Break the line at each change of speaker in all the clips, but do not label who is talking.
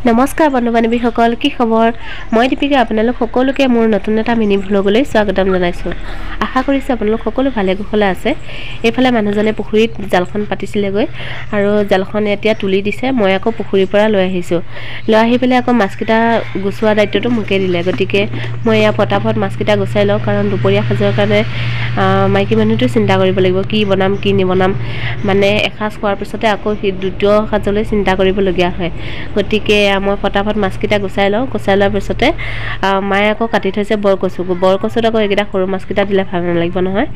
নমস্কাৰ বন্ধু-বান্ধৱীসকল, কি খবৰ? মই দীপিকা আপোনালোক সকলোকে মোৰ নতুন এটা মিনি ভ্লগলৈ স্বাগতম জনাইছোঁ। আশা কৰিছোঁ আপোনালোক সকলো ভালে কুশলে আছে। এইফালে মানুহজনে পুখুৰীত জালখন পাতিছিলেগৈ আৰু জালখন এতিয়া তুলি দিছে। মই আকৌ পুখুৰীৰ পৰা লৈ আহিছোঁ। লৈ আহি পেলাই আকৌ মাছকেইটা গুচোৱা দায়িত্বটো মোকে দিলে। গতিকে মই এয়া ফটাফট মাছকেইটা গুচাই লওঁ, কাৰণ দুপৰীয়া সাজৰ কাৰণে মাইকী মানুহটো চিন্তা কৰিব লাগিব, কি বনাম কি নবনাম। মানে এসাঁজ খোৱাৰ পিছতে আকৌ দ্বিতীয় সাজলৈ চিন্তা কৰিবলগীয়া হয়। গতিকে মই ফটাফট মাছকেইটা গুচাই লওঁ। গুচাই লোৱাৰ পিছতে মায়ে আকৌ কাটি থৈছে বৰকচুত আকৌ এইকেইটা সৰু মাছকেইটা দিলে ভাল নালাগিব নহয়।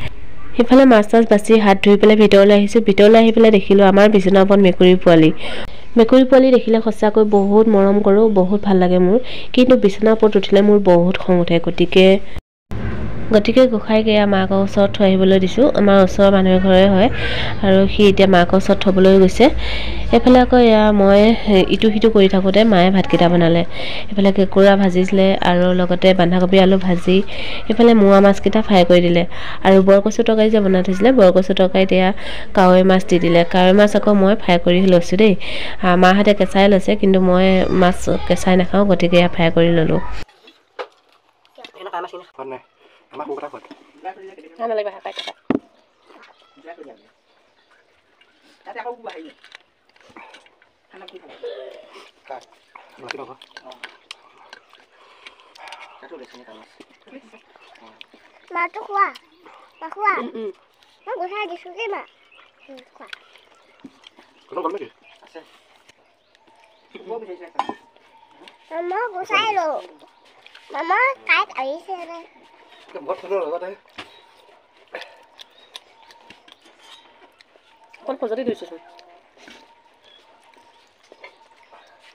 সিফালে মাছ বাচি হাত ধুই পেলাই ভিতৰলৈ আহিছোঁ। ভিতৰলৈ আহি পেলাই দেখিলোঁ আমাৰ বিচনাৰ ওপৰত মেকুৰী পোৱালি দেখিলে সঁচাকৈ বহুত মৰম কৰোঁ, বহুত ভাল লাগে মোৰ। কিন্তু বিচনাৰ ওপৰত উঠিলে মোৰ বহুত খং উঠে। গতিকে গোসাঁইক এয়া মাকৰ ওচৰত থৈ আহিবলৈ দিছোঁ। আমাৰ ওচৰৰ মানুহ ঘৰে হয় আৰু সি এতিয়া মাকৰ ওচৰত থ'বলৈ গৈছে। এইফালে আকৌ এয়া মই ইটো সিটো কৰি থাকোঁতে মায়ে ভাতকেইটা বনালে। এইফালে কেঁকুৰা ভাজিছিলে আৰু লগতে বন্ধাকবি আলু ভাজি, এইফালে মোৱা মাছকেইটা ফ্ৰাই কৰি দিলে আৰু বৰকচু তৰকাৰী যে বনাই থৈছিলে, বৰকচু তৰকাৰীত এয়া কাৱৈ মাছ দি দিলে। কাৱৈ মাছ আকৌ মই ফ্ৰাই কৰি লৈছোঁ দেই। মাহঁতে কেঁচাই লৈছে, কিন্তু মই মাছ কেঁচাই নাখাওঁ, গতিকে এয়া ফ্ৰাই কৰি ল'লোঁ।
মাটো খোৱা খোৱা মই গুচাই দিছোঁ দেই মা খোৱা মই গুচাই লওঁ। মামা কাইট আহিছে
অকণ খজতি ধৰিছোঁচোন।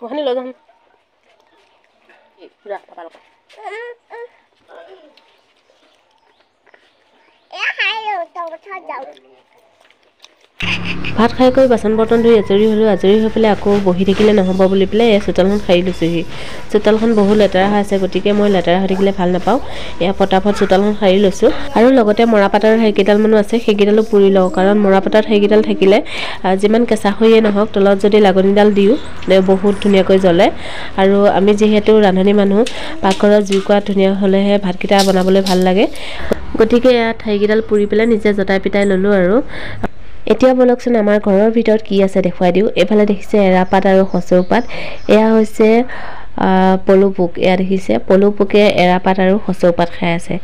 গোহানি লৈ যাম ভাত খাই কৰি বাচন বৰ্তন ধুই আজৰি হ'লোঁ। আজৰি হৈ পেলাই আকৌ বহি থাকিলে নহ'ব বুলি পেলাই এয়া চোতালখন সাৰি লৈছোঁহি। চোতালখন বহুত লেতেৰা হৈ আছে, গতিকে মই লেতেৰা হৈ থাকিলে ভাল নাপাওঁ। এয়া ফটাফট চোতালখন সাৰি লৈছোঁ আৰু লগতে মৰাপাতৰ সেইকেইডালমানো আছে, সেইকেইডালো পুৰি লওঁ। কাৰণ মৰাপাতত সেইকেইডাল থাকিলে যিমান কেঁচা খৰিয়ে নহওক, তলত যদি লাগনিডাল দিওঁ বহুত ধুনীয়াকৈ জ্বলে। আৰু আমি যিহেতু ৰান্ধনি মানুহ, পাকঘৰত জুইকুৰা ধুনীয়া হ'লেহে ভাতকেইটা বনাবলৈ ভাল লাগে। গতিকে এয়া ঠাৰিকেইডাল পুৰি পেলাই নিজে জটাই পিটাই ল'লোঁ। আৰু এতিয়া বলকচোন আমাৰ ঘৰৰ ভিতৰত কি আছে দেখুৱাই দিওঁ। এইফালে দেখিছে এৰাপাত আৰু কচৌ পাত, এয়া হৈছে পলু পোক। এয়া দেখিছে পলু পোকে এৰাপাত আৰু কচৌ পাত খাই আছে।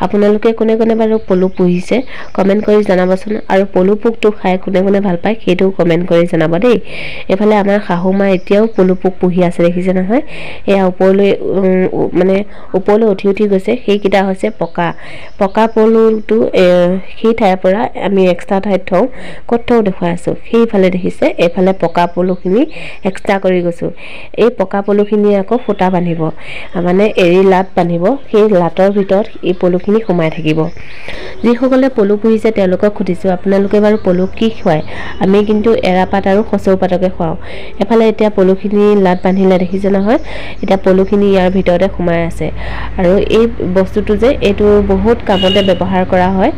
আপোনালোকে কোনে কোনে বাৰু পলু পুহিছে কমেণ্ট কৰি জনাবচোন, আৰু পলু পোকটো খাই কোনে কোনে ভাল পায় সেইটোও কমেণ্ট কৰি জনাব দেই। এইফালে আমাৰ শাহু মা এতিয়াও পলু পোক পুহি আছে, দেখিছে নহয়। এয়া ওপৰলৈ উঠি উঠি গৈছে। সেইকেইটা হৈছে পকা পলুটো। সেই ঠাইৰ পৰা আমি এক্সট্ৰা ঠাইত থওঁ, ক'ত থওঁ দেখুৱাই আছোঁ। সেইফালে দেখিছে, এইফালে পকা পলুখিনি এক্সট্ৰা কৰি গৈছোঁ। এই পকা পলুখিনি আকৌ ফুটা বান্ধিব, মানে এৰী লাট বান্ধিব। সেই লাটৰ ভিতৰত এই পলুখিনি সোমাই থাকিব। যিসকলে পলু পুহিছে তেওঁলোকক সুধিছোঁ, আপোনালোকে বাৰু পলুক কি খুৱায়? আমি কিন্তু এৰাপাত আৰু কচৌ পাতকে খুৱাওঁ। এফালে এতিয়া পলুখিনি লাট বান্ধিলে, দেখিছে নহয়। এতিয়া পলুখিনি ইয়াৰ ভিতৰতে সোমাই আছে। আৰু এই বস্তুটো যে এইটো বহুত কামতে ব্যৱহাৰ কৰা হয়।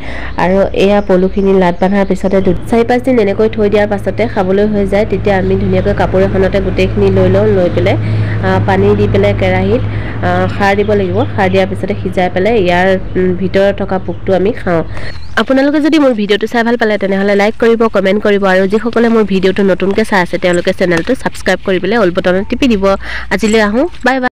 আৰু এয়া পলুখিনি লাট বান্ধাৰ পিছতে 4-5 দিন এনেকৈ থৈ দিয়াৰ পাছতে খাবলৈ হৈ যায়। তেতিয়া আমি ধুনীয়াকৈ কাপোৰ এখনতে গোটেইখিনি লৈ লওঁ। লৈ পেলাই পানী দি পেলাই কেৰাহীত খাৰ দিব লাগিব। খাৰ দিয়াৰ পিছতে সিজাই পেলাই ইয়াৰ ভিতৰত থকা পোকটো আমি খাওঁ। আপোনালোকে যদি মোৰ ভিডিঅ'টো চাই ভাল পালে তেনেহ'লে লাইক কৰিব, কমেণ্ট কৰিব, আৰু যিসকলে মোৰ ভিডিঅ'টো নতুনকৈ চাই আছে তেওঁলোকে চেনেলটো ছাবস্ক্ৰাইব কৰি পেলাই অল বটনত টিপি দিব। আজিলৈ আহোঁ, বাই বাই।